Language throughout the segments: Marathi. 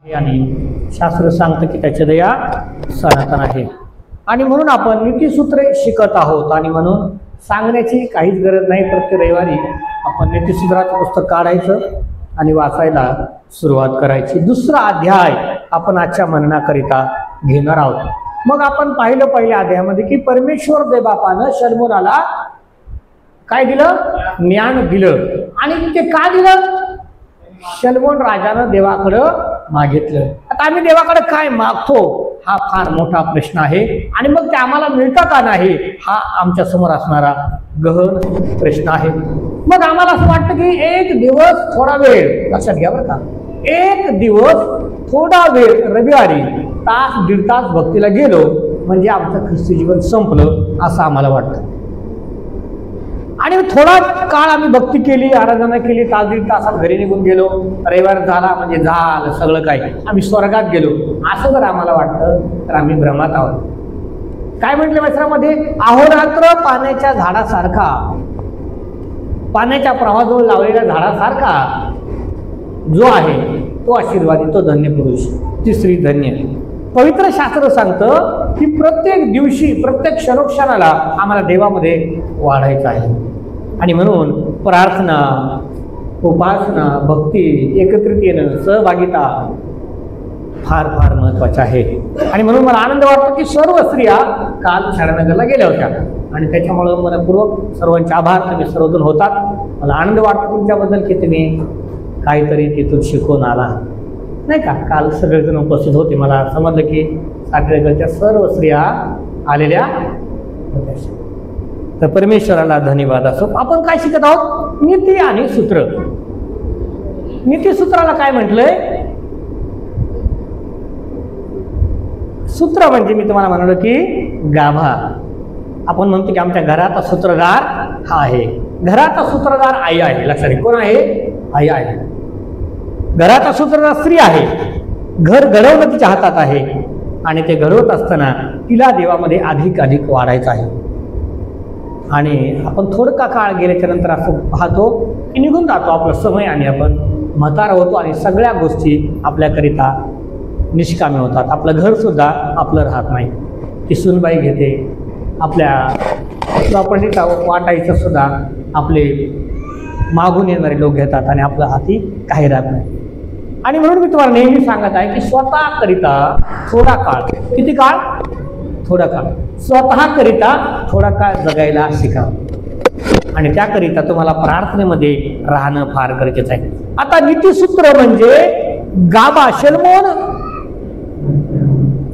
आणि शास्त्र सांगतं की त्याची दया सनातन आहे आणि म्हणून आपण नीतिसूत्रे शिकत आहोत आणि म्हणून सांगण्याची काहीच गरज नाही। प्रत्येक रविवारी आपण नीतिसूत्राचं पुस्तक काढायचं आणि वाचायला सुरुवात करायची। दुसरा अध्याय आपण आजच्या मननाकरिता घेणार आहोत। मग आपण पाहिलं पहिल्या अध्यायामध्ये की परमेश्वर देवबापानं शलोमोनाला काय दिलं? ज्ञान दिलं। आणि ते का दिलं? शलोमोन राजानं देवाकडं मागितलं। आता आम्ही देवाकडे काय मागतो हा फार मोठा प्रश्न आहे आणि मग ते आम्हाला मिळतं का नाही हा आमच्या समोर असणारा गहन प्रश्न आहे। मग आम्हाला असं वाटतं की एक दिवस थोडा वेळ, लक्षात घ्या बरं का, एक दिवस थोडा वेळ रविवारी तास दीड तास भक्तीला गेलो म्हणजे आमचं ख्रिस्ती जीवन संपलं असं आम्हाला वाटतं। आणि थोडा काळ आम्ही भक्ती केली, आराधना केली, तास दीड तासात घरी निघून गेलो, रविवार झाला म्हणजे झालं सगळं काही, आम्ही स्वर्गात गेलो असं जर आम्हाला वाटतं तर आम्ही भ्रमात आहोत। काय म्हटलं वचनामध्ये? अहोरात्र पाण्याच्या झाडासारखा, पाण्याच्या प्रवाहाजवळ लावलेल्या झाडासारखा जो आहे तो आशीर्वादी, तो धन्य पुरुष, ती स्त्री धन्य। पवित्र शास्त्र सांगतं की प्रत्येक दिवशी प्रत्येक क्षणोक्षणाला आम्हाला देवामध्ये वाढायचं आहे आणि म्हणून प्रार्थना, उपासना, भक्ती, एकत्रित येणं, सहभागिता फार फार महत्वाचं आहे। आणि म्हणून मला आनंद वाटतो की सर्व स्त्रिया काल शाळानगरला गेल्या होत्या आणि त्याच्यामुळं मनपूर्वक सर्वांचे आभार, तुम्ही सर्वजण होतात। मला आनंद वाटतो तुमच्याबद्दल की तुम्ही काहीतरी तिथून शिकून आला नाही का। काल सगळेजण उपस्थित होते, मला समजलं की साखरेच्या सर्व स्त्रिया आलेल्या होत्या। तर परमेश्वराला धन्यवाद असो। आपण काय शिकत आहोत? नीती आणि सूत्र। नीतिसूत्राला काय म्हटलंय? सूत्र म्हणजे मी तुम्हाला म्हणालो की गाभा। आपण म्हणतो की आमच्या घराचा सूत्रधार हा आहे। घराचा सूत्रधार आई आहे। लक्षात घ्या, कोण आहे? आई आहे। घराचा सूत्रधार स्त्री आहे। घर घडवणं तिच्या हातात आहे आणि ते घडवत असताना तिला देवामध्ये अधिक अधिक वाढायचं आहे। आणि आपण थोडका काळ गेल्याच्या नंतर असं पाहतो की निघून जातो आपला समय आणि आपण म्हातारा होतो आणि सगळ्या गोष्टी आपल्याकरिता निष्कामी होतात। आपलं घर सुद्धा आपलं राहत नाही। ती सुनबाई घेते, आपल्या प्रॉपर्टीचा वाटायचं सुद्धा आपले मागून येणारे लोक घेतात आणि आपल्या हाती काही राहत नाही। आणि म्हणून मी तुम्हाला नेहमी सांगत आहे की स्वतः करिता थोडा काळ, किती काळ? थोडा काळ, स्वतः करिता थोडा काळ जगायला शिका आणि त्याकरिता तुम्हाला प्रार्थनेमध्ये राहणं फार गरजेचं आहे। आता नीतिसूत्र म्हणजे गाभा। शलोमोन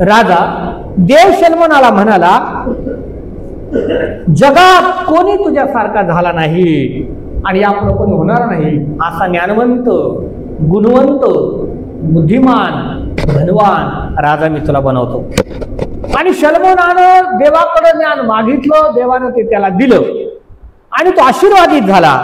राजा, देव शलोमोनाला म्हणाला, जगात कोणी तुझ्यासारखा झाला नाही आणि यापुढे कोणी होणार नाही असा ज्ञानवंत, गुणवंत, बुद्धिमान, धनवान राजा मी तुला बनवतो। आणि शलोमोनानं देवाकडे ज्ञान मागितलं, देवानं ते त्याला दिलं आणि तो आशीर्वादित झाला।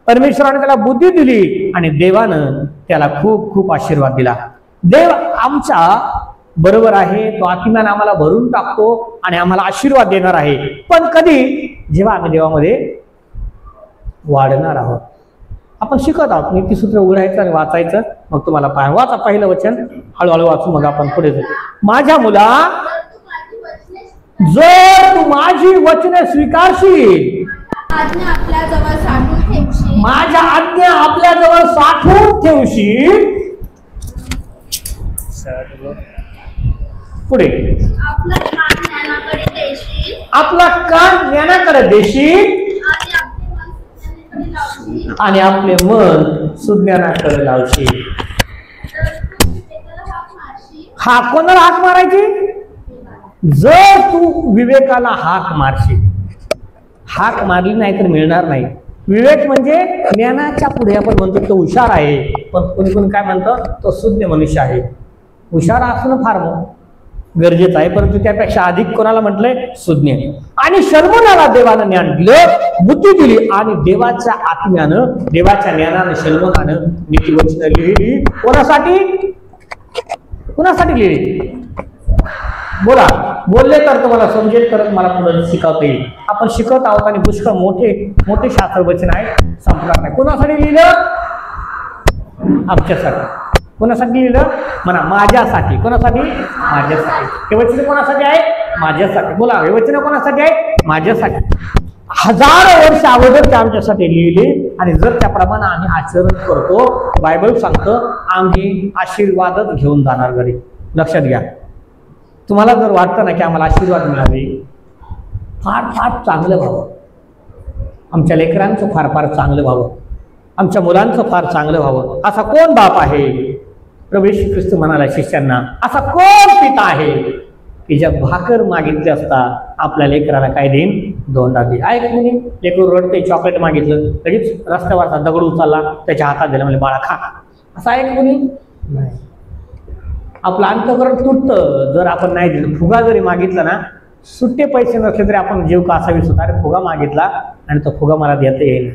परमेश्वराने त्याला बुद्धी दिली आणि देवानं त्याला खूप खूप आशीर्वाद दिला। देव आमच्या बरोबर आहे, तो आत्म्यानं आम्हाला भरून टाकतो आणि आम्हाला आशीर्वाद देणार आहे। पण कधी? जेव्हा आम्ही देवामध्ये वाढणार आहोत। आपण शिकत आहोत, नीतिसूत्र उघडायचं आणि वाचायचं। मग तुम्हाला वाचा पहिलं वचन, हळूहळू वाचू, मग आपण पुढे जाऊ। माझ्या मुला, जर तू माझी वचने स्वीकारशील, माझ्या आज्ञा आपल्या जवळ साठवून ठेवशील, पुढे आपला कान ज्ञानाकडे देशील आणि आपले मन सुज्ञानाकडे लावशील। हा कोणाला हाक मारायची? जर तू विवेकाला हाक मारशील। हाक मारली नाही तर मिळणार नाही। विवेक म्हणजे ज्ञानाच्या पुढे आपण म्हणतो तो हुशार आहे, पण कोणी कोणी काय म्हणतं तो सुज्ञ मनुष्य आहे। हुशार असणं फार गरजेचं आहे, परंतु त्यापेक्षा अधिक कोणाला म्हटलंय? सुज्ञ। आणि शलोमोनाला देवानं ज्ञान दिलं, बुद्धी दिली आणि देवाच्या आत्म्यानं, देवाच्या ज्ञानानं शलोमोनानं नीतिवचनं लिहिली। कोणासाठी? कुणासाठी लिहिली? बोला, बोलले तर तुम्हाला समजेल, तर मला पुढे शिकवता येईल। आपण शिकत आहोत आणि पुष्कळ मोठे मोठे शास्त्रवचन आहे, संपणार नाही। कोणासाठी लिहिलं? आमच्यासाठी। कोणासाठी लिहिलं म्हणा? माझ्यासाठी. कोणासाठी? माझ्यासाठी. हे वचन कोणासाठी आहे? माझ्यासाठी. बोला, हे वचन कोणासाठी आहे? माझ्यासाठी. हजारो वर्ष अगोदर ते आमच्यासाठी लिहिले आणि जर त्याप्रमाणे आम्ही आचरण करतो, बायबल सांगतं आम्ही आशीर्वादच घेऊन जाणार घरी. लक्षात घ्या. तुम्हाला जर वाटतं ना की आम्हाला आशीर्वाद मिळावे, फार फार चांगलं व्हावं, आमच्या लेकरांचं फार फार चांगलं व्हावं, आमच्या मुलांचं फार चांगलं व्हावं, असा कोण बाप आहे? प्रभू येशू ख्रिस्त म्हणाला शिष्यांना, असा कोण पिता आहे की ज्या भाकर मागितले असता आपल्या लेकराला काय देईन? दोनदा दे. आहे का कोणी? लेकरू रडते, चॉकलेट मागितलं, लगेच रस्त्यावरचा दगड उचलला, त्याच्या हातात दिला, म्हणजे बाळा खा, असं आहे का कोणी? नाही. आपलं अंतःकरण तुटतं जर आपण नाही दिलं. फुगा जरी मागितला ना, सुट्टे पैसे नसले तरी आपण जीव का असावी सुद्धा, अरे फुगा मागितला आणि तो फुगा मला देता येईल,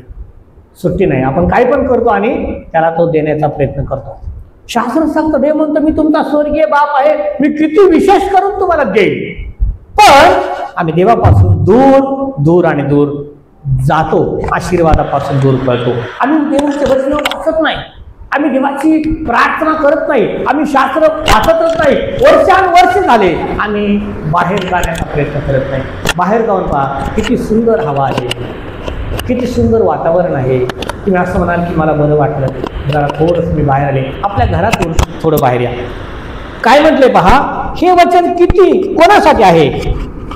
सुट्टी नाही. आपण काय पण करतो आणि त्याला तो देण्याचा प्रयत्न करतो. शास्त्र सांगतं, देव म्हणतो मी तुमचा स्वर्गीय बाप आहे, मी किती विशेष करून तुम्हाला देईल. पण आम्ही देवापासून दूर दूर आणि दूर जातो, आशीर्वादापासून दूर पळतो. आम्ही देवाचे वचन वाचत नाही, आम्ही देवाची प्रार्थना करत नाही, आम्ही शास्त्र वाचतच नाही. वर्षानुवर्ष झाले आम्ही बाहेर जाण्याचा प्रयत्न करत नाही. बाहेर जाऊन पहा, किती सुंदर हवा आहे, किती सुंदर वातावरण आहे. तुम्ही असं म्हणाल की मला बरं वाटलं, जरा थोडंसं मी बाहेर आले. आपल्या घरातून थोडं बाहेर या. काय म्हटले पहा, हे वचन किती कोणासाठी आहे?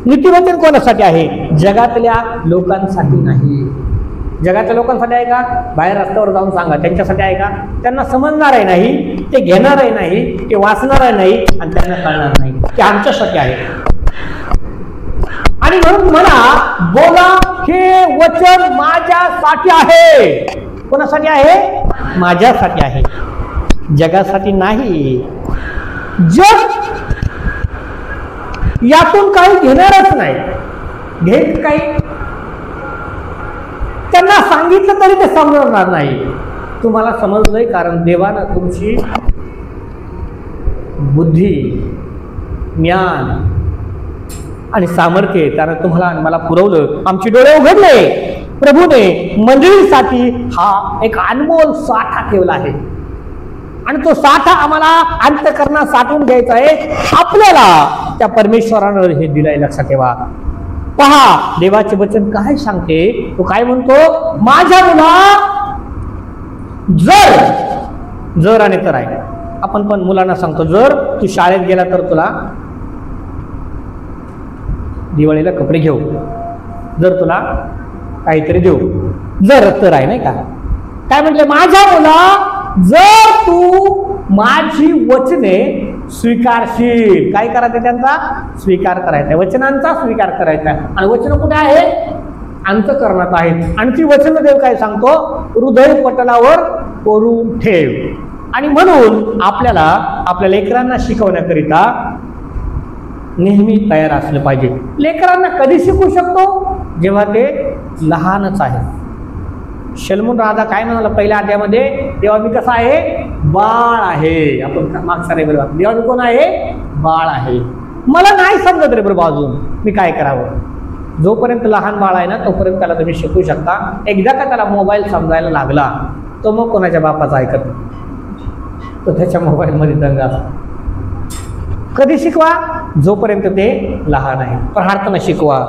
नीतिवचन कोणासाठी आहे? जगातल्या लोकांसाठी नाही. जगातल्या लोकांसाठी आहे का? बाहेर रस्त्यावर जाऊन सांगा, त्यांच्यासाठी आहे का? त्यांना समजणारही नाही, ते घेणारही नाही, ते वाचणारही नाही आणि त्यांना कळणार नाही. ते आमच्यासाठी आहे. आणि म्हणून म्हणा, बोला हे वचन माझ्यासाठी आहे. कोणासाठी आहे? माझ्यासाठी आहे, जगासाठी नाही. जग यातून काही घेणारच नाही, घेत काही. त्यांना सांगितलं तरी ते समजणार नाही. तुम्हाला समजलंय कारण देवानं तुमची बुद्धी, ज्ञान आणि सामर्थ्य त्यानं तुम्हाला आणि मला पुरवलं. आमचे डोळे उघडले. प्रभूने मंडळीसाठी हा एक अनमोल साठा ठेवला आहे आणि तो साठा आम्हाला अंतःकरणात साठवून घ्यायचा आहे. आपल्याला त्या परमेश्वरानं हे दिलंय, लक्षात ठेवा. पहा देवाचे वचन काय सांगते. तो काय म्हणतो, माझ्या मुला, जर आणि तर आहे. आपण पण मुलांना सांगतो, जर तू शाळेत गेला तर तुला दिवाळीला कपडे घेऊ, जर तुला काहीतरी देऊ, जर तर आहे, नाही का? काय म्हटले, माझ्या मुला, जर तू माझी वचने स्वीकारशील. काय करायचं? त्यांचा स्वीकार करायचा, वचनांचा स्वीकार करायचा. आणि वचन कुठे आहे? अंतःकरणात आहेत. आणि ती वचन देव काय सांगतो, हृदय पटलावर कोरून ठेव. आणि म्हणून आपल्याला आपल्या लेकरांना शिकवण्याकरिता नेहमी तयार असलं पाहिजे. लेकरांना कधी शिकवू शकतो? जेव्हा ते लहानच आहे. शलमून राजा काय म्हणाला पहिल्या अध्यायामध्ये, तेव्हा मी कसा आहे? बाळ आहे. आपण मागचा रे बरोबर, तेव्हा मी कोण आहे? बाळ आहे. मला नाही समजत रे बरोबर अजून मी काय करावं. जोपर्यंत लहान बाळ आहे ना, तोपर्यंत त्याला तुम्ही शिकवू शकता. एकदा का त्याला मोबाईल समजायला लागला, तो मग कोणाच्या बापाचा ऐकत नाही, तो त्याच्या मोबाईलमध्ये दंग असतो. कधी शिकवा? जोपर्यंत ते लहान आहे. प्रार्थना शिकवा,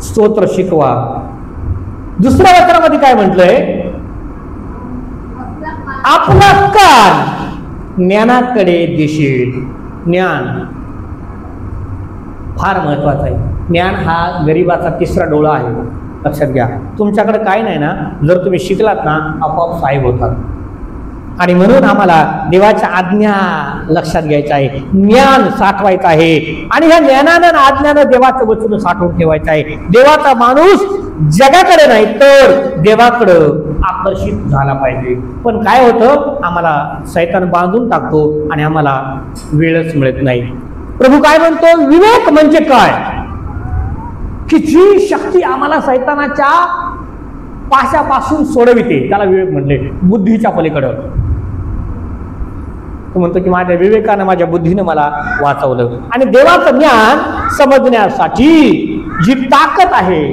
स्तोत्र शिकवा. दुसऱ्या वचनामध्ये काय म्हटलंय, आपला कान ज्ञानाकडे देशील. ज्ञान फार महत्वाचा आहे. ज्ञान हा गरिबाचा तिसरा डोळा आहे, लक्षात घ्या. तुमच्याकडे काय नाही ना, जर तुम्ही शिकलात ना, आपोआप साहेब होतात. आणि म्हणून आम्हाला देवाच्या आज्ञा लक्षात घ्यायचं आहे, ज्ञान साठवायचं आहे. आणि ह्या ज्ञानानं आज्ञानं देवाचं वचन साठवून ठेवायचं आहे. देवाचा माणूस जगाकडे नाही तर देवाकडं आकर्षित झाला पाहिजे. पण काय होतं, आम्हाला शैतान बांधून टाकतो आणि आम्हाला वेळच मिळत नाही. प्रभू काय म्हणतो, विवेक म्हणजे काय? की जी शक्ती आम्हाला शैतानाच्या पाशापासून सोडविते, त्याला विवेक म्हणले. बुद्धीच्या पलीकडं तो म्हणतो की माझ्या विवेकानं, माझ्या बुद्धीनं मला वाचवलं. आणि देवाचं ज्ञान समजण्यासाठी जी ताकद आहे,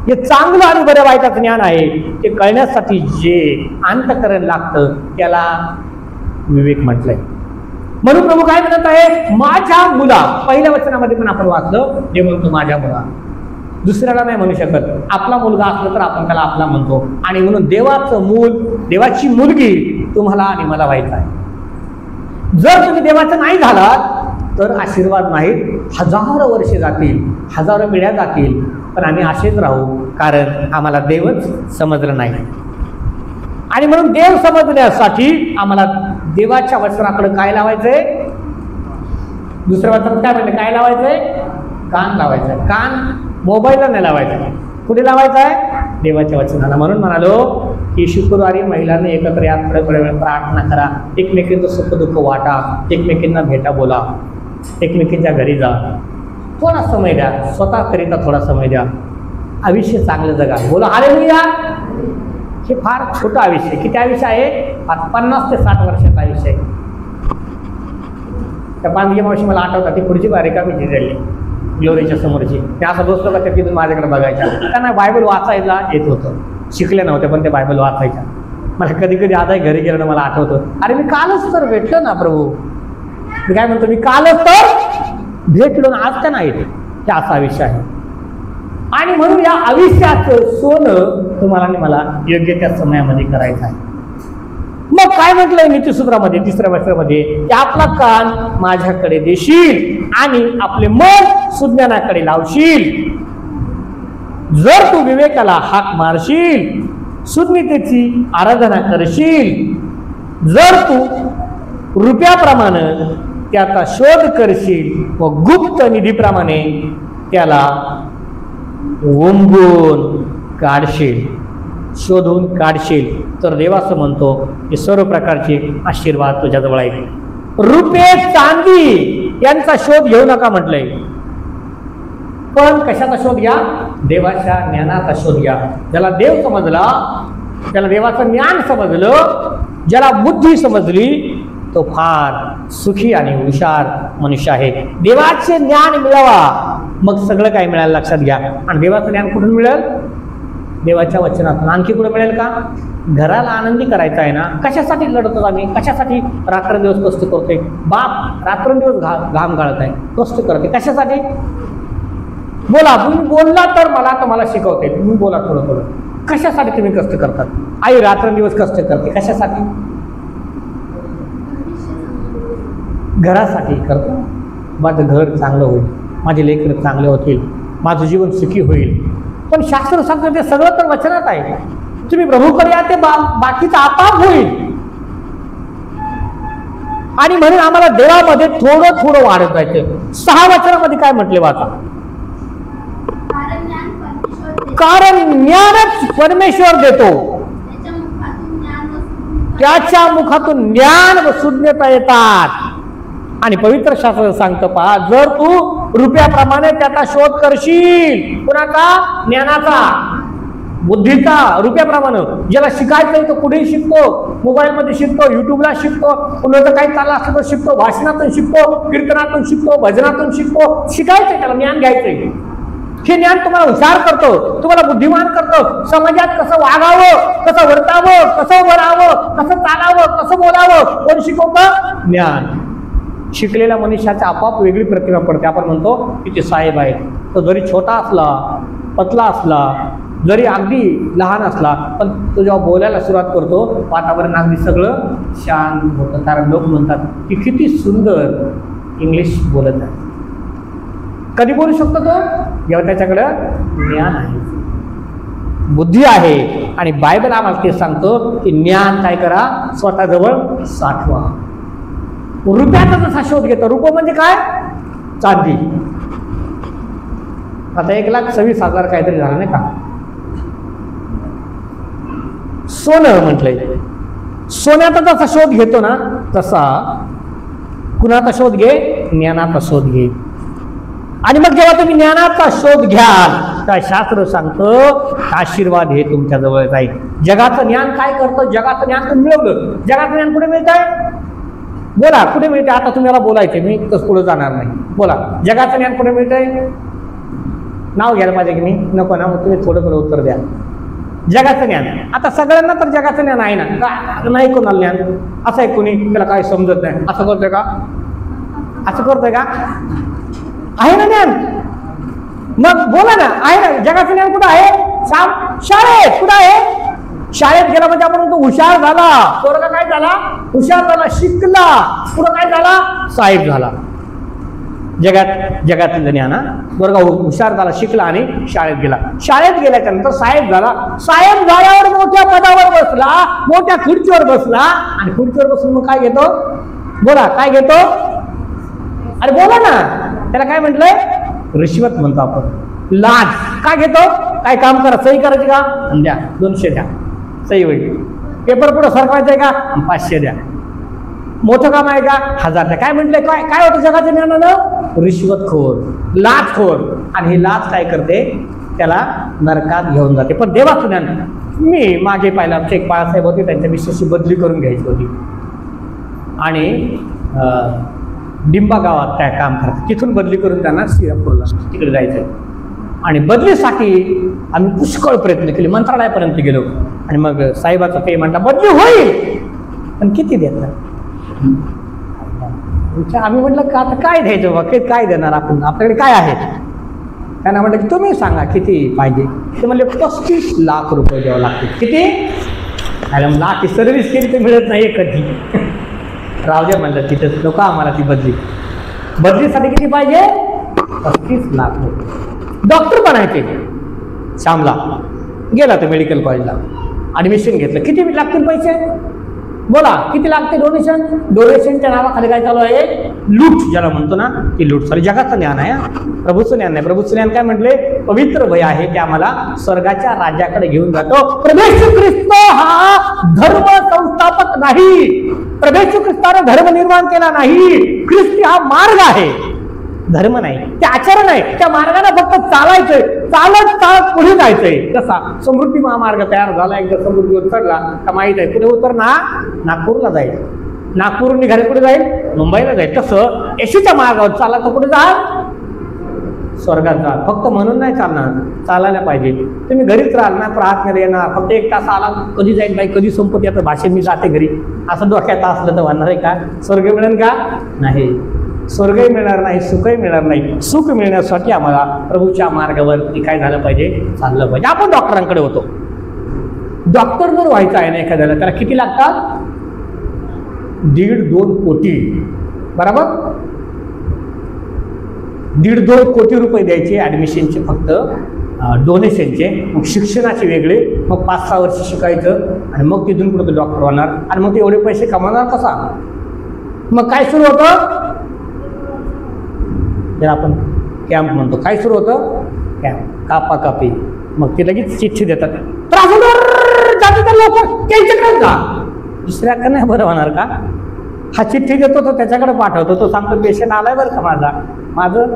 हे चांगलं आणि बरं वाईटाचं ज्ञान आहे, ते कळण्यासाठी जे अंतःकरण लागतं त्याला विवेक म्हटलंय. म्हणून प्रभू काय म्हणत आहे, माझ्या मुला. पहिल्या वचनामध्ये पण आपण वाचलं, जे म्हणतो माझ्या मुला. दुसऱ्याला नाही म्हणू शकत. आपला मुलगा असला तर आपण त्याला आपला म्हणतो. आणि म्हणून देवाचं मूल, देवाची मुलगी तुम्हाला आणि मला व्हायचं आहे. जर तुम्ही देवाचं नाही झालात तर आशीर्वाद नाहीत. हजारो वर्षे जातील, हजारो पिढ्या जातील, पण आम्ही असेच राहू, कारण आम्हाला देवच समजलं नाही. आणि म्हणून देव समजण्यासाठी आम्हाला देवाच्या वचनाकडे काय लावायचंय, दुसऱ्या वचनात काय म्हणलं, काय लावायचंय, कान लावायचंय. कान मोबाईलला नाही लावायचं, कुठे लावायचं आहे, देवाच्या वचनाला. म्हणून म्हणालो की शुक्रवारी महिलांनी एकत्र या, थोड्या वेळ प्रार्थना करा, एकमेकींचं सुख दुःख वाटा, एकमेकींना भेटा, बोला, एकमेकींच्या घरी जा, थोडा समय द्या, स्वतःकरिता थोडा समय द्या, आयुष्य चांगलं जगा. बोला हालेलुया. हे फार छोटं आयुष्य. किती आयुष्य आहे, 50 ते 60 वर्षाचं आयुष्य आहे. त्या पांडगी मावशी मला आठवतात, ती पुढची बारीकामी झाली ग्लोरीच्या समोरची. ते असं बसलो का, त्या तिथून माझ्याकडे बघायच्या. त्यांना बायबल वाचायला येत होतं, शिकले नव्हते पण ते बायबल वाचायच्या. मला कधी कधी आताही घरी गेलं मला आठवतं, अरे मी कालच तर भेटलो ना प्रभू. मी काय म्हणतो, मी कालच तर भेटलो ना, आज का नाही. हे असा आयुष्य आहे. आणि म्हणून या आयुष्याचं सोनं तुम्हाला आणि मला योग्य त्या समयामध्ये करायचं आहे. मग काय म्हटलंय नीतिसूत्रामध्ये, 3ऱ्या वचनामध्ये, की आपला कान माझ्याकडे देशील आणि आपले मन सुज्ञानाकडे लावशील. जर तू विवेकाला हाक मारशील, सुज्ञतेची आराधना करशील, जर तू रुपयाप्रमाणे त्याचा शोध करशील व गुप्त निधीप्रमाणे त्याला ओंबून काढशील, शोधून काढशील, तर देवाचं म्हणतो की सर्व प्रकारचे आशीर्वाद तुझ्याजवळ आहे. रुपये चांदी यांचा शोध घेऊ नका म्हटलंय, पण कशाचा शोध घ्या, देवाच्या ज्ञानाचा शोध घ्या. ज्याला देव समजला, त्याला देवाचं ज्ञान समजलं, ज्याला बुद्धी समजली, तो फार सुखी आणि हुशार मनुष्य आहे. देवाचे ज्ञान मिळवा, मग सगळं काय मिळालं लक्षात घ्या. आणि देवाचं ज्ञान कुठून मिळेल, देवाच्या वचनातून. आणखी कुठे मिळेल का, घराला आनंदी करायचा आहे ना, कशासाठी लढतो आम्ही, कशासाठी रात्रंदिवस कष्ट करतोय. बाप रात्रंदिवस घाम गाळत आहे, कष्ट करते, कशासाठी. बोला, तुम्ही बोलला तर मला शिकवते, तुम्ही बोला थोडं थोडं. कशासाठी तुम्ही कष्ट करतात. आई रात्रंदिवस कष्ट करते, कशासाठी, घरासाठी करतो. माझं घर चांगलं होईल, माझे लेकरं चांगले होतील, माझं जीवन सुखी होईल. पण शास्त्र सांगतं ते सगळं तर वचनात आहे. तुम्ही प्रभूकडे या, ते बाकीचं आपाप होईल. आणि म्हणून आम्हाला देवामध्ये थोडं थोडं वाढत जायचं. 6 वचनामध्ये काय म्हटले वाचा, कारण ज्ञानच परमेश्वर देतो, त्याच्या मुखातून ज्ञान व सुज्ञता येतात. आणि पवित्र शास्त्र सांगतं पहा, जर तू रुपयाप्रमाणे त्याचा शोध करशील, कुणाचा, ज्ञानाचा, बुद्धीचा, रुपयाप्रमाणे. ज्याला शिकायचं तो कुठेही शिकतो, मोबाईलमध्ये शिकतो, युट्यूबला शिकतो, कुणाचं काही चाललं असतं तर शिकतो, भाषणातून शिकतो, कीर्तनातून शिकतो, भजनातून शिकतो. शिकायचंय, त्याला ज्ञान घ्यायचंय. हे ज्ञान तुम्हाला हुशार करतो, तुम्हाला बुद्धिमान करतो. समाजात कसं वागावं, कसं वर्तावं, कसं उभं राहावं, कसं चालावं, कसं बोलावं, कोण शिकवतं, ज्ञान. शिकलेल्या मनुष्याच्या आपाप वेगळी प्रतिमा पडते. आपण म्हणतो की ते साहेब आहेत, तो जरी छोटा असला, पतला असला, जरी अगदी लहान असला, पण तो जेव्हा बोलायला सुरुवात करतो, वातावरण अगदी सगळं शांत होतं. कारण लोक म्हणतात की किती सुंदर इंग्लिश बोलत आहे. कधी बोलू शकतो तो, जेव्हा त्याच्याकडं ज्ञान आहे, बुद्धी आहे. आणि बायबल आम्हाला ते सांगतो की ज्ञान काय करा, स्वतःजवळ साठवा. रुपयाचा जसा शोध घेतो, रुपये म्हणजे काय, चांदी. आता 1,26,000 काहीतरी झालं नाही का. सोनं म्हटलंय, सोन्याचा जसा शोध घेतो ना, तसा कुणाचा शोध घे, ज्ञानाचा शोध घे. आणि मग जेव्हा तुम्ही ज्ञानाचा शोध घ्याल, तर शास्त्र सांगतं आशीर्वाद हे तुमच्या जवळ जाईल. जगाचं ज्ञान काय करतं, जगाचं ज्ञान तुम्ही मिळवलं, जगाचं ज्ञान कुठे मिळत आहे, बोला कुठे मिळते. आता तुम्हाला बोलायचे, मी तसं पुढे जाणार नाही. बोला, जगाचं ज्ञान कुठे मिळतंय, नाव घ्यायला पाहिजे की मी नको ना, मग तुम्ही थोडं थोडं उत्तर द्या. जगाचं ज्ञान. आता सगळ्यांना तर जगाचं ज्ञान आहे ना, नाही कोणाला ज्ञान? असं आहे कोणी त्याला काय समजत नाही असं करतोय का? असं करतोय का? आहे ना ज्ञान? मग बोला ना, आहे ना जगाचं ज्ञान? कुठं आहे? शाळेत. कुठं आहे? शाळेत गेला म्हणजे आपण म्हणतो हुशार झाला. पोरगा काय झाला? हुशार झाला, शिकला. पुढं काय झाला? साहेब झाला. जगातलं ज्ञान. पोरगा हुशार झाला, शिकला आणि शाळेत गेला. शाळेत गेल्याच्या नंतर साहेब झाला. साहेब झाल्यावर मोठ्या पदावर बसला, मोठ्या खुर्चीवर बसला. आणि खुर्चीवर बसून मग काय घेतो? बोला काय घेतो? अरे बोला ना, त्याला काय म्हटलंय? रिश्वत म्हणतो आपण, लाच. काय घेतो? काय काम करा, सही करायची का? द्या 200 द्या, सही होईल. पेपर पुढे सरकवायचा आहे का? 500 द्या. मोठं काम आहे का? 1000 द्या. काय म्हटलंय? काय होतं जगाच्या ज्ञानानं? रिश्वतखोर, लाचखोर. आणि ही लाच काय करते? त्याला नरकात घेऊन जाते. पण देवाचं ज्ञान, मी मागे पाहिलं, आमचे एक बाळासाहेब होते, त्यांच्या मिसेसची बदली करून घ्यायची होती आणि डिंबा गावात त्या काम करतात. तिथून बदली करून त्यांना श्रीरामपूरला तिकडे जायचं. आणि बदलीसाठी आम्ही पुष्कळ प्रयत्न केले, मंत्रालयापर्यंत गेलो. आणि मग साहेबाचं ते म्हटलं बदली होईल, पण किती देतात? आम्ही म्हटलं का आता काय द्यायचं बा, काय देणार आपण, आपल्याकडे काय आहे? त्यांना म्हटलं की तुम्ही सांगा किती पाहिजे. ते म्हणले 35 लाख रुपये द्यावं लागतील. किती? अरे लाख सर्व्हिस केली तर मिळत नाही कधी. राहू द्या म्हणलं, तिथेच नको आम्हाला ती बदली. बदलीसाठी किती पाहिजे? 35 लाख रुपये. डॉक्टर बनायचे श्यामला. गेला तो मेडिकल कॉलेजला, ॲडमिशन घेतलं. किती लागतील पैसे? बोला किती लागते? डोनेशन. डोनेशनच्या नावाखाली काय चालू आहे? लूट, ज्याला म्हणतो ना ती लूट. सॉरी, जगाचं ज्ञान आहे, प्रभूचं ज्ञान नाही. प्रभूचं ज्ञान काय म्हटले? पवित्र भय आहे ते आम्हाला स्वर्गाच्या राज्याकडे घेऊन जातो. प्रभू ख्रिस्त हा धर्म संस्थापक नाही. प्रभू ख्रिस्ताने धर्म निर्माण केला नाही. ख्रिस्ती हा मार्ग आहे, धर्म नाही. ते आचरण आहे. त्या मार्गाने फक्त चालायचंय, चालत पुढे जायचंय. कसा? समृद्धी महामार्ग तयार झाला. एकदा समृद्धीवर चढला तर माहित आहे पुढे उतरणार नागपूरला जाईल, नागपूरहून निघाले पुढे जाईल मुंबईला जाईल. तसं येशूच्या मार्गावर चालला तर पुढे जाल स्वर्गात जाल. फक्त म्हणून नाही चालणार, चालायला पाहिजे. तुम्ही घरीच राहाल ना, प्रार्थनेला येणार, फक्त 1 तास आला, कधी जाईल बाई, कधी संपत याचं भाषण, मी जाते घरी, असं डोक्यात असलं तर म्हणणार आहे का? स्वर्ग मिळेल का? नाही. स्वर्गही मिळणार नाही, सुखही मिळणार नाही. सुख मिळण्यासाठी आम्हाला प्रभूच्या मार्गावरती काय झालं पाहिजे? चाललं पाहिजे. आपण डॉक्टरांकडे होतो. डॉक्टर जर व्हायचं आहे ना एखाद्याला, त्याला किती लागतात? 1.5-2 कोटी. बरोबर? 1.5-2 कोटी रुपये द्यायचे ॲडमिशनचे, फक्त डोनेशनचे. मग शिक्षणाचे वेगळे. मग 5-6 वर्ष शिकायचं आणि मग तिथून पुढे डॉक्टर होणार. आणि मग ते एवढे पैसे कमावणार कसा? मग काय सुरू होतं? ज्याला आपण कॅम्प म्हणतो. काय सुरू होतं? कॅम्प, कापाकापी. मग ते लगेच चिठ्ठी देतात, त्यांच्याकडे जा. दुसऱ्याकडे नाही बरं होणार का? हा चिठ्ठी देतो तो त्याच्याकडे पाठवतो, तो सांगतो पेशंट आलाय बरं का माझं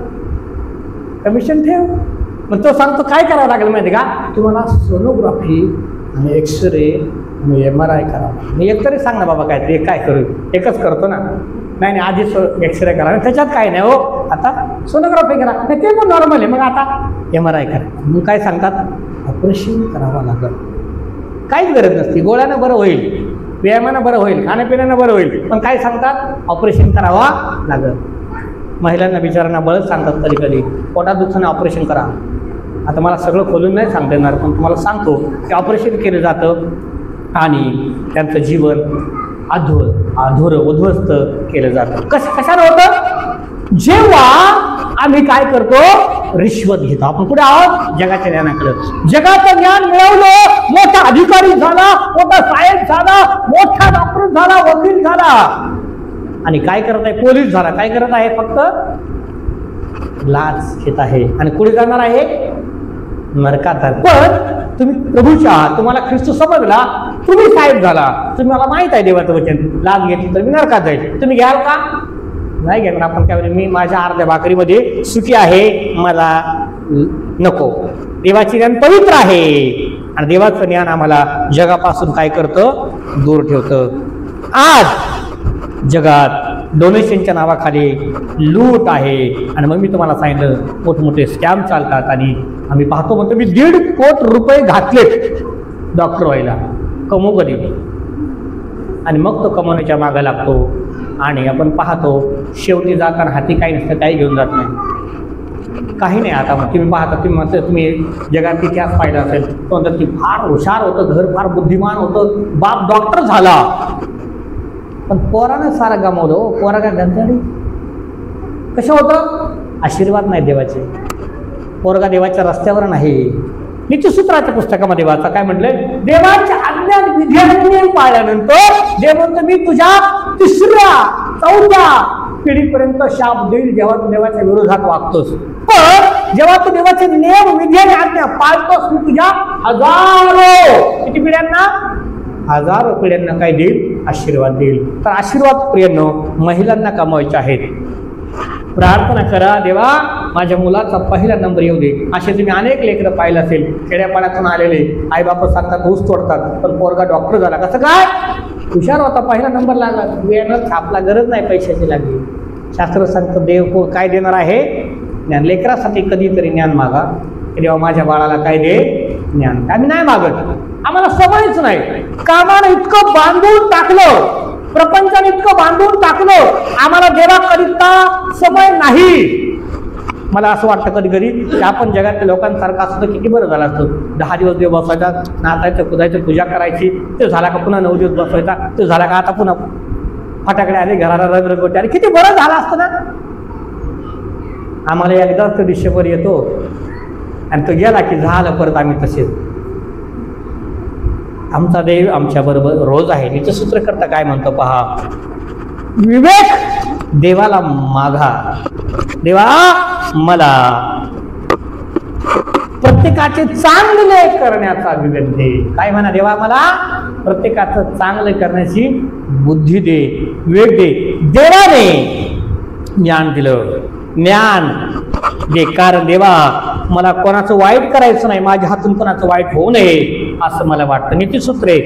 कमिशन ठेव. मग तो सांगतो काय करावं लागेल माहिती का? तुम्हाला सोनोग्राफी आणि एक्सरे आणि MRI करावं. मी एकतरी सांग ना बाबा, काय ते काय करू? एकच करतो ना. नाही आधीच एक्सरे करा, त्याच्यात काय नाही हो, आता सोनोग्राफी करा, ते पण नॉर्मल आहे. मग आता MRI करा. मग काय सांगतात? ऑपरेशन करावं लागेल. काहीच गरज नसते, गोळ्यानं बरं होईल, व्यायामानं बरं होईल, खाण्यापिण्यानं बरं होईल. पण काय सांगतात? ऑपरेशन करावा लागेल. महिलांना बिचारांना बळच सांगतात कधी कधी, पोटात दुखताना ऑपरेशन करा. आता मला सगळं खोलून नाही सांगता येणार, पण तुम्हाला सांगतो की ऑपरेशन केलं जातं आणि त्यांचं जीवन उद्ध्वस्त केलं जातं. कशानं होतं? जेव्हा आम्ही काय करतो? रिश्वत घेतो. आपण कुठे आहोत? जगाच्या ज्ञानाकडे. जगाचं ज्ञान मिळवलं, मोठा अधिकारी झाला, मोठा साहेब झाला, मोठा डॉक्टर झाला, वकील झाला, आणि काय करत आहे? पोलीस झाला. काय करत आहे? फक्त लाच घेत आहे आणि कुठे जाणार आहे? नरकात. पण तुम्ही प्रभूच्या आहात, तुम्हाला ख्रिस्त समजला, तुम्ही साहेब झाला, तुम्ही मला माहित आहे देवाचं वचन, लाच घेतली तर मी नरकात जाईल. तुम्ही घ्याल का? नाही घेणार. आपण काय मी माझ्या अर्ध्या भाकरीमध्ये सुखी आहे, मला नको. देवाचे ज्ञान पवित्र आहे आणि देवाचं ज्ञान आम्हाला जगापासून काय करतं? दूर ठेवतं. आज जगात डोनेशनच्या नावाखाली लूट आहे. आणि मग मी तुम्हाला सांगितलं मोठमोठे स्कॅम चालतात आणि आम्ही पाहतो, म्हणतो मी 1.5 कोटी रुपये घातलेत डॉक्टर व्हायला, कमवू कधी, आणि मग तो कमवण्याच्या मागे लागतो. आणि आपण पाहतो शेवटी जाताना हाती काही नसतं, काही घेऊन जात नाही, काही नाही. आता मग तुम्ही पाहता, तुम्ही म्हणता तुम्ही जगात इतिहास पाहिला असेल, तो म्हणतात की फार हुशार होतं, घर फार बुद्धिमान होतं, बाप डॉक्टर झाला, पण पोरानं सारं गमावलं. हो, पोरा काय गंजाडी कसं होतं? आशीर्वाद नाही देवाचे, पोरगा देवाच्या रस्त्यावर नाही. नीतिसूत्राच्या पुस्तकामध्ये वाचा, काय म्हटलंय? देवाच्या आज्ञा विधी आणि नियम पाळल्यानंतर देव म्हणतो मी तुझ्या 3ऱ्या 4थ्या पिढीपर्यंत शाप देईल, जेव्हा तू देवाच्या विरोधात वागतोस. पण जेव्हा तू देवाचे नियम विधी आणि आज्ञा पाळतोस, मी तुझ्या हजारो, किती पिढ्यांना? हजारो पिढ्यांना काय देईल? आशीर्वाद देईल. तर आशीर्वाद प्रियांनो महिलांना कमवायचे आहेत. प्रार्थना करा, देवा माझ्या मुलाचा पहिला नंबर येऊ दे. असे तुम्ही अनेक लेकरं पाहिलं असेल, खेड्यापाड्यातून आलेले, आई बाप सांगतात ऊस तोडतात, पण पोरगा डॉक्टर झाला. कसं काय? हुशार होता, पहिला नंबर लागला, वेळेनं छापला, गरज नाही पैशाची लागली. शास्त्र सांगतं देव काय देणार आहे? ज्ञान. लेकरासाठी कधीतरी ज्ञान मागा, देवा माझ्या बाळाला काय दे? ज्ञान. आम्ही नाही मागत, आम्हाला सवयच नाही. कामानं इतकं बांधून टाकलं, प्रपंचाने इतकं बांधून टाकलं, आम्हाला देवाकरिता समय नाही. मला असं वाटतं कधी कधी की आपण जगातल्या लोकांसारखं असतं किती बरं झालं असतं. 10 दिवस देव बसवायचा, नाचायचं, कुदायचं, पूजा करायची, ते झाला का पुन्हा 9 दिवस बसवायचा, ते झाला का आता पुन्हा फटाकडे आले, घराला रंगरंगोटी आली, किती बरं झालं असतं ना. आम्हाला एकदाच तो डिसेंबर येतो आणि तो गेला की झालं, परत आम्ही तसेच. आमचा देव आमच्या बरोबर रोज आहे. नीतिसूत्र करता काय म्हणतो पहा, विवेक देवाला मागा, देवा मला प्रत्येकाचे चांगले करण्याचा विवेक दे. काय म्हणा, देवा मला प्रत्येकाचं चांगलं करण्याची बुद्धी दे, विवेक दे. देवाने ज्ञान दिलं, ज्ञान दे, कारण देवा मला कोणाचं वाईट करायचं नाही, माझ्या हातून कोणाचं वाईट होऊ नये असं मला वाटतं. नीतिसूत्रे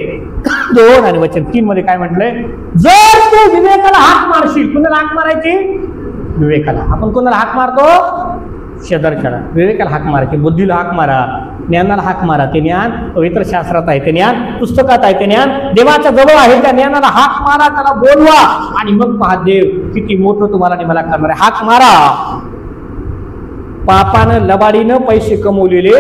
2 आणि वचन 3 मध्ये काय म्हटलंय? जर तू विवेकाला हाक मारशील, कुणाला हाक मारायची? विवेकाला. आपण कोणाला हाक मारतो? शेजारच्याला. विवेकाला हाक मारायची, बुद्धीला हाक मारा, ज्ञानाला हाक मारा. ते ज्ञान पवित्र शास्त्रात आहे, ते ज्ञान पुस्तकात आहे, ते ज्ञान देवाच्या जवळ आहे. त्या ज्ञानाला हाक मारा, त्याला बोलवा, आणि मग पहा देव किती मोठं तुम्हाला आणि मला करणार आहे. हाक मारा. पापानं लबाडीनं पैसे कमवलेले,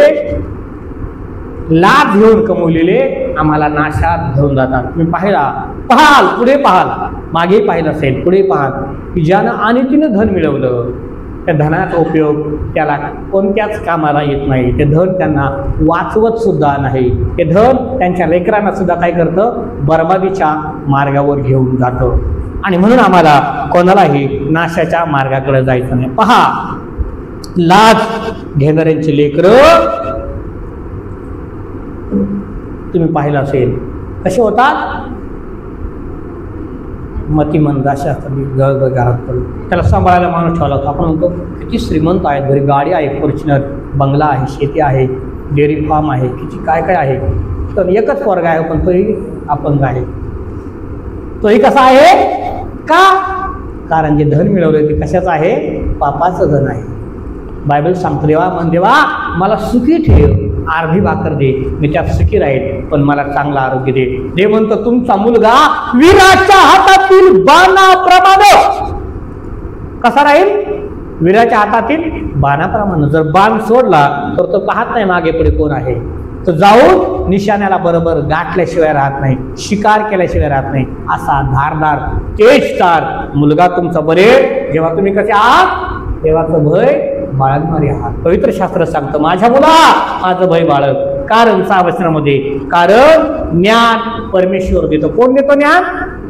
लाभ घेऊन कमवलेले आम्हाला नाशात घेऊन जातात. तुम्ही पाहाल, पुढे पाहाल, मागे पाहिलं असेल, पुढे पाहाल की ज्यानं आणि तिनं धन मिळवलं, त्या धनाचा उपयोग त्याला कोणत्याच कामाला येत नाही. ते धन त्यांना वाचवत सुद्धा नाही. ते धन त्यांच्या लेकरांना सुद्धा काय करतं? बर्बादीच्या मार्गावर घेऊन जातं. आणि म्हणून आम्हाला कोणालाही नाशाच्या मार्गाकडे जायचं नाही. पहा, लाच घेणाऱ्यांचे लेकरं तुम्ही पाहिलं असेल कसे होतात? मतिमंद अशा असतात, घरात पडून त्याला सांभाळायला माणूस ठेवला होता. आपण म्हणतो किती श्रीमंत आहे, घरी गाडी आहे, फॉर्च्युनर, बंगला आहे, शेती आहे, डेअरी फार्म आहे, किती काय काय आहे. तर एकच वर्ग आहे, पण तोही अपंग आहे. तोही कसा आहे? का? कारण जे धन मिळवलं ते कशाचं आहे? पापाचं धन आहे. बायबल सांगतो देवा मन देवा मला सुखी ठेव, अर्धी भाकर दे, मी त्यात सुखी राहील, पण मला चांगलं आरोग्य दे. देव म्हणतो तुमचा मुलगा वीराच्या हातातील बाणाप्रमाणे कसा राहील? वीराच्या हातातील बाणाप्रमाणे. जर बाण सोडला तर तो पाहत नाही मागे पुढे कोण आहे, तो जाऊन निशाण्याला बरोबर गाठल्याशिवाय राहत नाही, शिकार केल्याशिवाय राहत नाही. असा धारदार तेजदार मुलगा तुमचा बरे, जेव्हा तुम्ही कसे आहात देवाचं भय बाळगणारे आहात. पवित्र शास्त्र सांगतं माझ्या मुला माझं भय बाळग. कारण 6 वचनामध्ये, कारण ज्ञान परमेश्वर देतो. कोण देतो ज्ञान?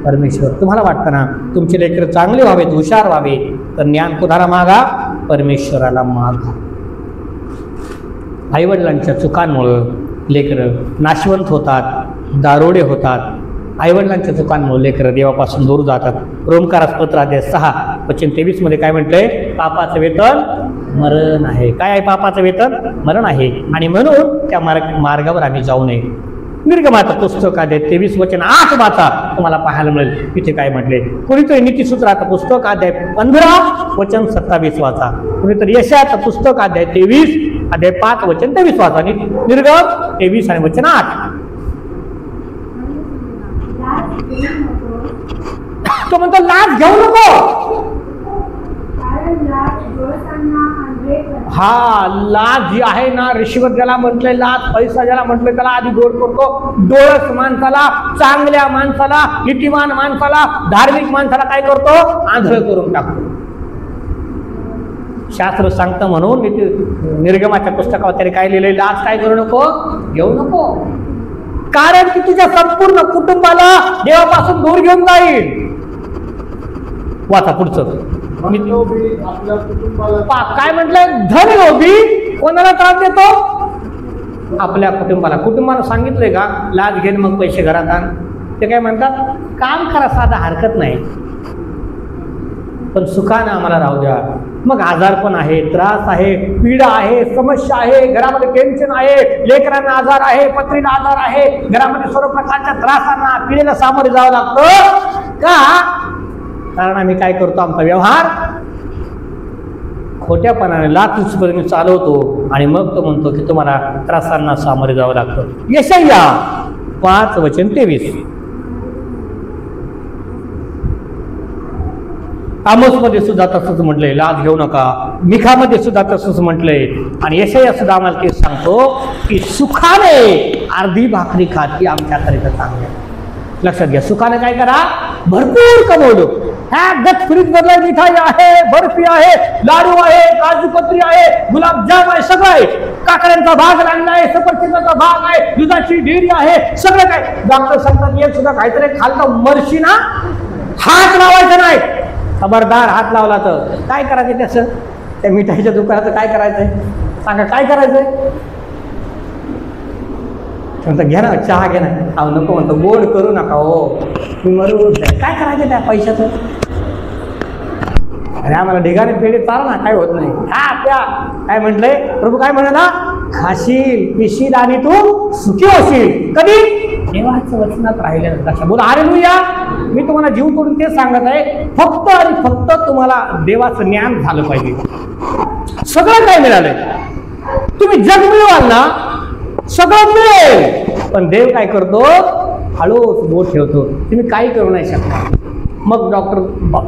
परमेश्वर. तुम्हाला वाटतं ना तुमचे लेकरं चांगले व्हावेत, हुशार व्हावे, तर ज्ञान कुणाला मागा? परमेश्वराला मागा. आईवडिलांच्या चुकांमुळं लेकरं नाशवंत होतात, दारोडे होतात. आईवडिलांच्या चुकांमुळे लेकरं देवापासून दूर जातात. रोमकारास पत्र अध्याय 6 वचन 23 मध्ये काय म्हटलंय? पापाचं वेतन मरण आहे. काय आहे पापाचं वेतन? मरण आहे. आणि म्हणून त्या मार्गावर आम्ही जाऊ नये. निर्गमात पुस्तक अध्याय 23 वचन 8 वाचा, तुम्हाला पाहायला मिळेल तिथे काय म्हटले. कुणीतरी नीतिसूत्राचं पुस्तक अध्याय 15 वचन 27 वाचा. कुणीतरी यशाचं पुस्तक अध्याय 23 अध्याय 5 वचन 23 वाचा. निर्गम 23 आणि वचन 8. तो म्हणतो लाच घेऊ नको. हा, लाच जी आहे ना, रिश्वत ज्याला म्हटलंय, लाच पैसा ज्याला म्हटलंय, त्याला आधी गोड करतो. डोळस माणसाला, चांगल्या माणसाला, नीतिमान माणसाला, धार्मिक माणसाला काय करतो? आंधळ करून टाकतो. शास्त्र सांगतं म्हणून निर्गमाच्या पुस्तकावर तरी काय लिहिलंय? लाच काय करू नको, घेऊ नको. कारण की तुझ्या संपूर्ण कुटुंबाला देवापासून दूर घेऊन जाईल. वाचा पुढचं. काय म्हटलंय? धन लोभी कोणाला त्रास देतो? आपल्या कुटुंबाला. कुटुंबाला सांगितलंय का लाच घेऊन मग पैसे घरात आण? ते काय म्हणतात? काम करा, साधा, हरकत नाही, पण सुखानं आम्हाला राहू द्या. मग आजारपण आहे, त्रास आहे, पीडा आहे, समस्या आहे, घरामध्ये टेन्शन आहे, लेकरांना आजार आहे, पत्नीला आजार आहे, घरामध्ये सर्व प्रकारच्या त्रासांना, पीडेला सामोरे जावं लागतं का? कारण आम्ही काय करतो? आमचा व्यवहार खोट्यापणाने लाचलुचपणाने चालवतो आणि मग तो म्हणतो की तुम्हाला त्रासांना सामोरे जावं लागतं. यशाया 5:23. आमोसमध्ये सुद्धा तसंच म्हटलंय, लाच घेऊ नका. मिखामध्ये सुद्धा तसंच म्हटलंय. आणि यशाया सुद्धा आम्हाला तेच सांगतो की सुखाने अर्धी भाकरी खात की आमच्याकरिता चांगले. लक्षात घ्या, सुखाने काय करा? भरपूर कमवलो. ह्या गच फ्रीज मधला मिठाई आहे, बर्फी आहे, लाडू आहे, काजू कतरी आहे, गुलाबजाम आहे, सगळं आहे. काकड्यांचा भाग लागला आहे, सफरचंदाचा भाग आहे, दुधाची डेअरी आहे, सगळं काय. डॉक्टर सांगतात एक सुद्धा काहीतरी खाल्लं मरशी ना, हात लावायचा नाही. खबरदार, हात लावला तर काय करायचं? त्याचं त्या मिठाईच्या दुकानाचं काय करायचंय? सांगा, काय करायचंय? म्हणतं घ्या ना, चहा घ्या ना. अहो नको म्हणतो, गोड करू नका हो, मी मरू. काय करायचं त्या पैशाचं? अरे आम्हाला ढिगाने पेढे चारा ना, काय होत नाही. हा प्या. काय म्हटलंय प्रभू? काय म्हणाला? खाशील, पिशील आणि तू सुखी होशील. कधी? देवाच्या वचनात राहिल्यानंतर. लक्षात बोला, हालेलुया. मी तुम्हाला जीव तोडून तेच सांगत आहे, फक्त आणि फक्त तुम्हाला देवाचं ज्ञान झालं पाहिजे. सगळं काय मिळालंय, तुम्ही जग मिळवाल ना, सगळं मिळेल. पण देव काय करतो? हळूच बोट ठेवतो. तुम्ही काही करू नाही शकता. मग डॉक्टर,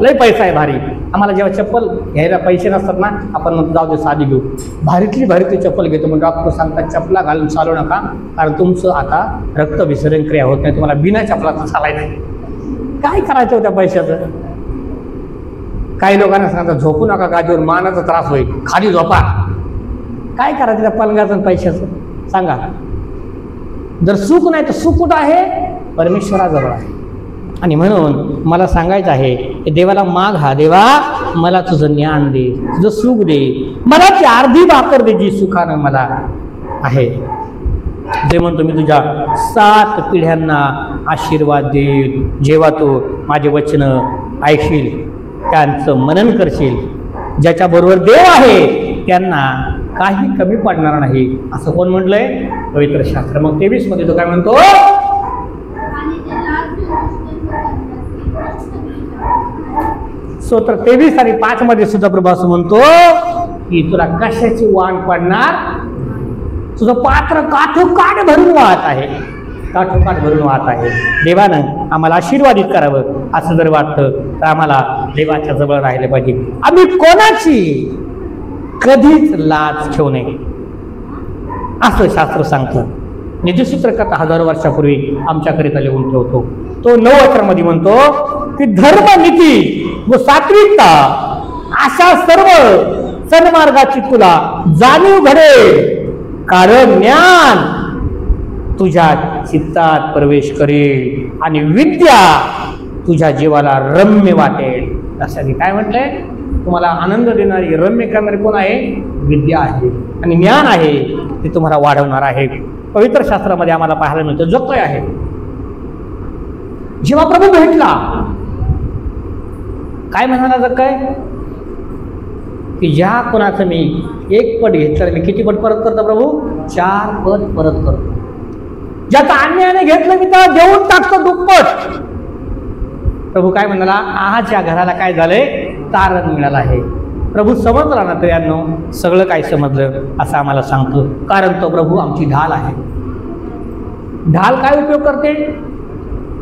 लय पैसा आहे भारी, आम्हाला जेव्हा चप्पल घ्यायला पैसे नसतात ना, आपण मग जाऊ दे साधी घेऊ, भारीतली चप्पल घेतो. मग डॉक्टर सांगतात चपला घालून चालू नका, कारण तुमचं आता रक्त विसरण क्रिया होत नाही, तुम्हाला बिना चपलाचं चालायचं. काय करायचं होत्या पैशाचं? काही लोकांना सांगतात झोपू नका गादीवर, मानाचा त्रास होईल, खाली झोपा. काय करायचं त्या पलंगाचं पैशाचं? सांगा. जर सुख नाही तर सुख कुठं आहे? परमेश्वराजवळ आहे. आणि म्हणून मला सांगायचं आहे की देवाला माग, हा देवा मला तुझं ज्ञान दे, तुझं सुख दे, मला ती अर्धी भाकर दे जी सुखानं मला आहे. जे म्हणतो मी तुझ्या 7 पिढ्यांना आशीर्वाद देईल, जेव्हा तू माझे वचन ऐकशील, त्यांचं मनन करशील. ज्याच्याबरोबर देव आहे त्यांना काही कमी पडणार नाही, असं कोण म्हटलंय? पवित्र शास्त्र. मग 23 मध्ये तो काय म्हणतो? स्तोत्र 23 आणि 5 मध्ये सुद्धा प्रभू असं म्हणतो की तुला कशाची वाण पडणार? तुझं पात्र काठोकाठ भरून वाहत आहे, काठोकाठ भरून वाहत आहे. देवानं आम्हाला आशीर्वादित करावं असं जर वाटतं तर आम्हाला देवाच्या जवळ राहिले पाहिजे. आम्ही कोणाची कधीच लाच ठेवू नये असं शास्त्र सांगतं. निजसूत्रकर्ता हजारो वर्षापूर्वी आमच्याकरिता लिहून ठेवतो. तो 9 अक्षरामध्ये म्हणतो की धर्म, नीती व सात्विकता अशा सर्व सन्मार्गाची तुला जाणीव घडेल, कारण ज्ञान तुझ्या चित्तात प्रवेश करेल आणि विद्या तुझ्या जीवाला रम्य वाटेल. त्यासाठी काय म्हटलंय? तुम्हाला आनंद देणारी, रम्य करणारी कोण आहे? विद्या आहे. आणि ज्ञान आहे ते तुम्हाला वाढवणार आहे. पवित्र शास्त्रामध्ये आम्हाला पाहायला मिळतं, जगतोय आहे. जेव्हा प्रभू भेटला काय म्हणाला? जग काय की ज्या कोणाचं मी 1 पट घेतलं मी किती पट परत करतो प्रभू? 4 पट परत करतो. ज्याचा अन्यायाने घेतलं मी त्याला देऊन टाकतो दुप्पट. प्रभू काय म्हणाला? आजच्या घराला काय झालंय? तारण मिळालं आहे. प्रभू समजला ना तर यांनो सगळं काय समजलं असं आम्हाला सांगतो, कारण तो प्रभू आमची ढाल आहे. ढाल काय उपयोग करते?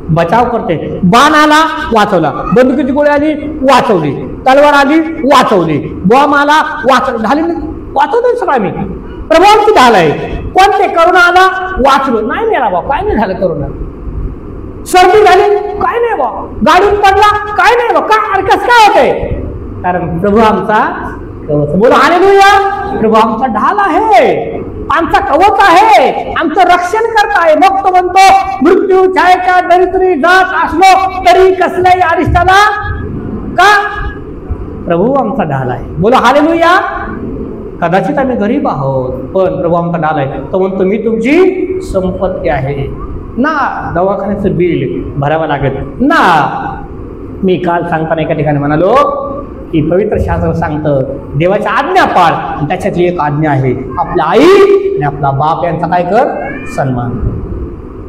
बचाव करते. बाण आला वाचवला, बंदुकीची गोळी आली वाचवली, तलवार आली वाचवली, बॉम्ब आला झाली वाचवतोय सगळं मी. प्रभू आमची ढाल आहे. कोणते करोना आला वाचलो, नाही मेला बा, काय नाही झालं करोना. सर्दी झाली काय नाही बा, गाडीत पडला काय नाही बा, काय कसं काय होतंय, कारण प्रभू आमचा कवच. बोला हालेलुया. प्रभू आमचा ढाल आहे, आमचा कवच आहे, आमचं रक्षण करत आहे. मग तो म्हणतो मृत्यू छायेच्या दरिद्री जात असलो तरी कसल्याही अरिष्टाला का, प्रभू आमचा ढाल आहे. बोला हालेलुया. कदाचित आम्ही गरीब आहोत पण प्रभू आमचा ढाल आहे. तो म्हणतो मी तुमची संपत्ती आहे ना, दवाखान्याचं बिल भरावं लागेल ना. मी काल सांगताना एका ठिकाणी म्हणालो की पवित्र शास्त्र सांगतं देवाच्या आज्ञा पाळ, आणि त्याच्यातली एक आज्ञा आहे आपल्या आई आणि आपला बाप यांचा काय कर, सन्मान.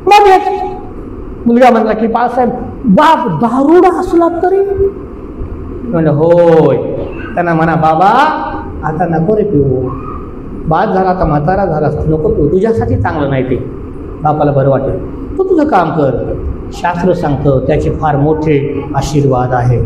मग एक मुलगा म्हणला की बाळासाहेब बाप दारुडा असला तरी, म्हणलं होय. त्यांना म्हणा बाबा आता नको रे पिऊ, बाद झाला आता म्हातारा झाला नको पिऊ, तुझ्यासाठी चांगलं नाही ते, बापाला बरं वाटेल, तू तुझं काम कर. शास्त्र सांगतं त्याचे फार मोठे आशीर्वाद आहे.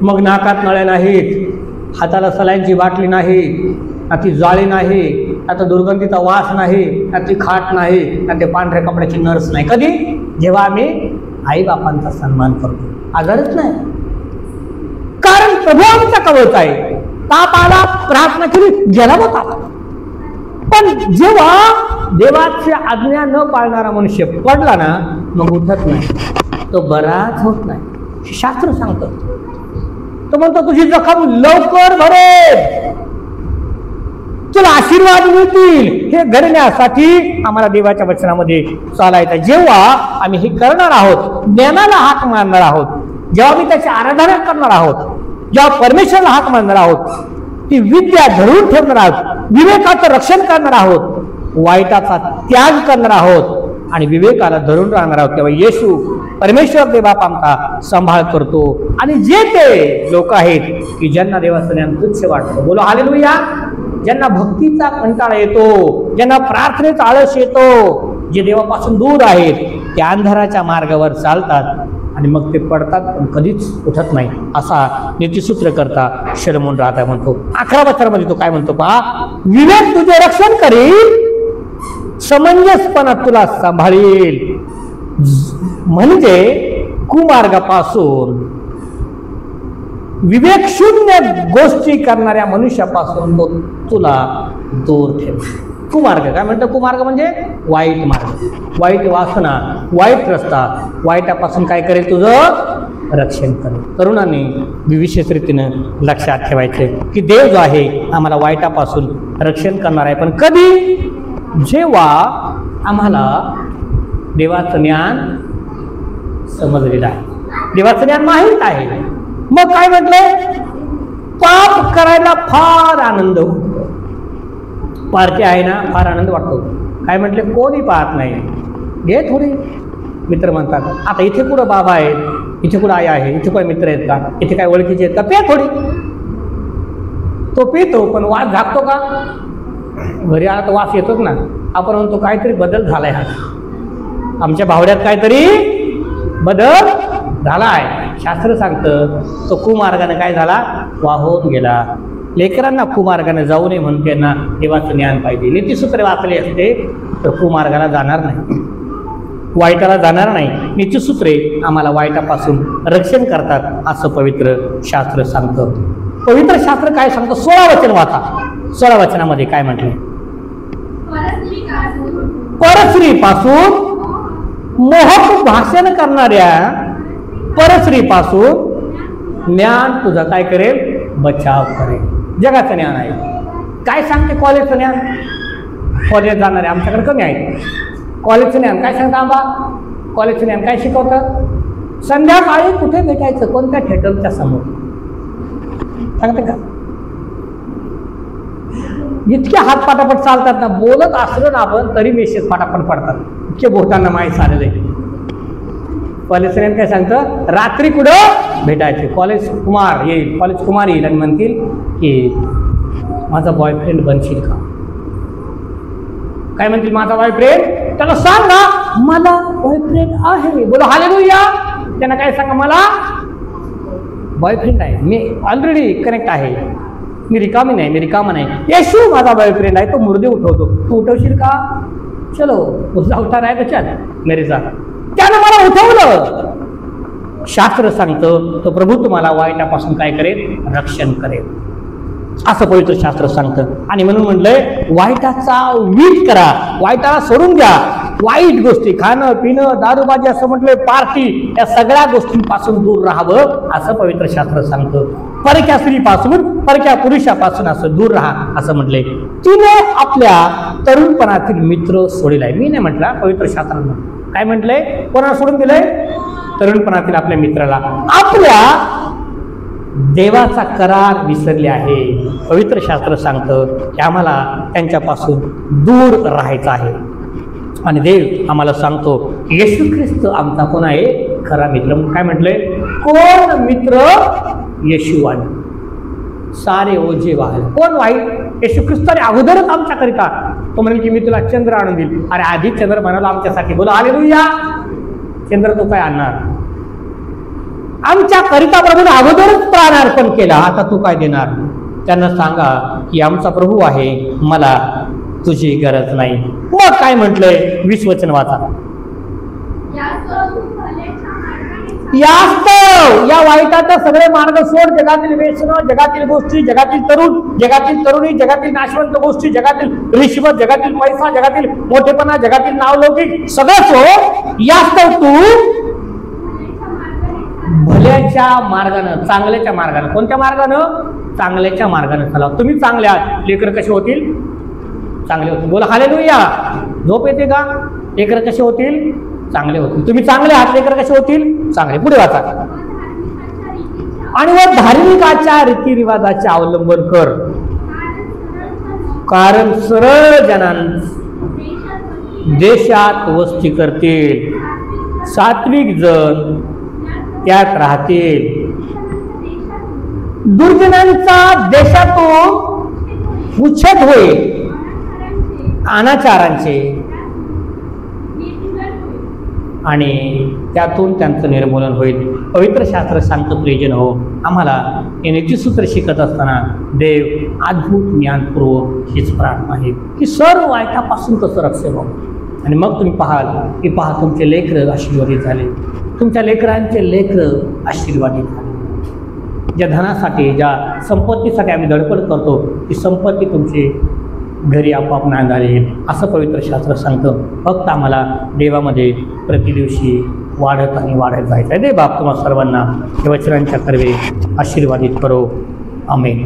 मग नाकात नळ्या नाहीत, हाताला सलाईनची बाटली नाही, ती जाळी नाही, आता दुर्गंधीचा वास नाही, ती खाट नाही, ते पांढऱ्या कपड्याची नर्स नाही. कधी, जेव्हा आम्ही आई बापांचा सन्मान करतो, आजारच नाही. कारण प्रभू आमचा कवच आहे. ताप आला प्रार्थना केली गेला होता, पण जेव्हा देवाची आज्ञा न पाळणारा मनुष्य पडला ना मग उठत नाही, तो बराच होत नाही. शास्त्र सांगतं, तो म्हणतो तुझी जखम लवकर भरेल, तुला आशीर्वाद मिळतील. हे घडण्यासाठी आम्हाला देवाच्या वचनामध्ये चालायचं. जेव्हा आम्ही हे करणार आहोत, ज्ञानाला हाक मारणार आहोत, जेव्हा आम्ही त्याची आराधना करणार आहोत, जेव्हा परमेश्वराला हाक मारणार आहोत, ती विद्या धरून ठेवणार आहोत, विवेकाचं रक्षण करणार आहोत, वाईटाचा त्याग करणार आहोत आणि विवेकाला धरून राहणार आहोत, तेव्हा येशू परमेश्वर देव बाप आमचा सांभाळ करतो. आणि जे ते लोक आहेत की ज्यांना देवाचं ज्ञान तुच्छ वाटतं, बोलो हालेलुया, ज्यांना भक्तीचा कंटाळा येतो, ज्यांना प्रार्थनेचा आळस येतो, जे देवापासून दूर आहेत, ते अंधाराच्या मार्गावर चालतात आणि मग ते पडतात पण कधीच उठत नाही. असा नीतिसूत्र करता शरमून राहता. म्हणतो 11 वचनामध्ये तो काय म्हणतो पहा, विवेक तुझे रक्षण करील, समंजसपणा तुला सांभाळील. म्हणजे कुमार्गापासून, विवेक शून्य गोष्टी करणाऱ्या मनुष्यापासून तो तुला दूर ठेव. कुमार्ग काय म्हणतो, कुमार्ग म्हणजे वाईट मार्ग, वाईट वासना, वाईट रस्ता, वाईटापासून काय करेल, तुझं रक्षण करेल. तरुणांनी विशेष रीतीनं लक्षात ठेवायचे की देव जो आहे आम्हाला वाईटापासून रक्षण करणार आहे. पण कधी, जेव्हा आम्हाला देवाचं ज्ञान समजलेलं आहे, देवाचं ज्ञान माहीत आहे. मग काय म्हटलंय, पाप करायला फार आनंद होतो. पारखे आहे ना, फार आनंद वाटतो. काय म्हटले, कोणी पाहत नाही, घे थोडी. मित्र म्हणतात आता इथे कुठं बाबा आहेत, इथे कुठं आई आहे, इथे काही मित्र आहेत का, इथे काय ओळखीचे आहेत का, पे थोडी. तो पितो पण वास झाकतो का, घरी आला तर वास येतोच ना. आपण म्हणतो काहीतरी बदल झालाय, हा आमच्या भावड्यात काहीतरी बदल झाला आहे. शास्त्र सांगतं तो कुमार्गाने काय झाला, वाहून गेला. लेकरांना कुमार्गाने जाऊ नये म्हणून त्यांना देवाचं ज्ञान पाहिजे. नीतिसूत्रे वाचले असते तर कुमार्गाला जाणार नाही, वाईटाला जाणार नाही. नीतिसूत्रे आम्हाला वाईटापासून रक्षण करतात असं पवित्र शास्त्र सांगतं. पवित्र शास्त्र काय सांगतं, 16 वचन वाचा. 16 वचनामध्ये काय म्हटलंय, परस्त्रीपासून, मोहक भाषण करणाऱ्या परस्त्रीपासून ज्ञान तुझा काय करेल, बचाव करेल. जगाचं ज्ञान आहे. काय सांगते कॉलेजचं ज्ञान, कॉलेज जाणारे आमच्याकडे कमी आहे. कॉलेजचं ज्ञान काय सांगतं आंबा, कॉलेजचं ज्ञान काय शिकवतं, संध्याकाळी कुठे भेटायचं, कोणत्या थिएटरच्या समोर सांगते का. इतके हात पाटापट चालतात ना, बोलत असलं ना आपण तरी मेसेज पाटापट पडतात, इतके बोटांना माहीत झालेलं आहे. कॉलेजचं ज्ञान काय सांगतं, रात्री कुठं भेटायचे, कॉलेज कुमार येईल, कॉलेज कुमार येईल आणि म्हणतील की माझा बॉयफ्रेंड बनशील का. काय म्हणतील, माझा बॉयफ्रेंड, त्याला सांग ना मला बॉयफ्रेंड आहे. बोला हालेलुया. त्यांना काय सांगा, मला बॉयफ्रेंड आहे, मी ऑलरेडी कनेक्ट आहे, मी रिकामी नाही, मी रिकामा नाही. येशू माझा बॉयफ्रेंड आहे, तो मुर्दे उठवतो. तू उठवशील का? चलो मुर्दा उठा रहा है तो चल मेरे साथ. त्यानं मला उठवलं. शास्त्र सांगतं तो प्रभू तुम्हाला वाईटापासून काय करेल? रक्षण करेल, असं पवित्र शास्त्र सांगतं. आणि म्हणून म्हणलंय वाईटाचा वीट करा, वाईटाला सोडून द्या. वाईट गोष्टी, खाणं पिणं दारूबाजी असं म्हटलंय, पार्टी, या सगळ्या गोष्टींपासून दूर राहावं असं पवित्र शास्त्र सांगतं. परक्या स्त्रीपासून, परक्या पुरुषापासून असं दूर राहा असं म्हटलंय. तिने आपल्या तरुणपणातील मित्र सोडलाय. मी नाही म्हटला, पवित्र शास्त्रानं काय म्हटलंय? कोणाला सोडून दिलंय? तरुणपणातील आपल्या मित्राला. आपल्या देवाचा करार विसरले आहे. पवित्र शास्त्र सांगतं की आम्हाला त्यांच्यापासून दूर राहायचं आहे. आणि देव आम्हाला सांगतो येशू ख्रिस्त आमचा कोण आहे? खरा मित्र. काय म्हटलंय? कोण मित्र? येशूवान सारे ओझे वाहल. कोण वाईट? येशू ख्रिस्ताने अगोदरच आमच्याकरिता तो म्हणेल की मी तुला चंद्र आणून देईल. अरे आधी चंद्र म्हणाला आमच्यासाठी. बोला हालेलुया. चंद्र तो काय आणणार? आमच्या करिता प्रभूने अगोदरच प्राण अर्पण केला, आता तू काय देणार? त्यांना सांगा की आमचा प्रभू आहे, मला तुझी गरज नाही. मग काय म्हटलंय? 20 वचन वाचा. या वाईटाचे सगळे मार्ग सोड. जगातील व्यसन, जगातील गोष्टी, जगातील तरुण, जगातील तरुणी, जगातील नाशवंत गोष्टी, जगातील रिश्वत, जगातील पैसा, जगातील मोठेपणा, जगातील नावलौकिक सगळं सोड. यास्तव तू भल्याच्या मार्गानं, चांगल्याच्या मार्गानं. कोणत्या मार्गानं? चांगल्याच्या मार्गानं चला. तुम्ही चांगले आहात, लेकर कसे होतील? चांगले होतील. बोला हालेलुया. झोप येते का? लेकर कसे होतील? चांगले होतील. तुम्ही चांगले आहात, लेकर कसे होतील? चांगले. पुढे वाचा. आणि व धार्मिकाच्या रीतिरिवाजाचे अवलंबन कर, कारण सरळ जनांस देशात वस्ती करतील, सात्विक जन त्यात राहतील. दुर्जनांचा देशातून उच्छेद होईल, अनाचारांचे, आणि त्यातून त्यांचं निर्मूलन होईल. पवित्र शास्त्र सांगतं प्रियजन हो, आम्हाला हे नीतिसूत्र शिकत असताना देव अद्भुत ज्ञानपूर्वक हीच प्रार्थना आहे की सर्व वाईटापासून कसं रक्षण व्हावं. आणि मग तुम्ही पाहाल की पहा तुमचे लेकरं आशीर्वादित झाले, तुमच्या लेकरांचे लेकरं आशीर्वादित झाले. ज्या धनासाठी, ज्या संपत्तीसाठी आम्ही धडपड करतो ती संपत्ती तुमची घरी आपोआप नांदायला असं पवित्र शास्त्र सांगतं. फक्त आम्हाला देवामध्ये प्रतिदिवशी वाढत आणि वाढत जायचं आहे. दे बाप तुम्हा सर्वांना हे वचनांच्या कर्वे आशीर्वादित करो. आमेन.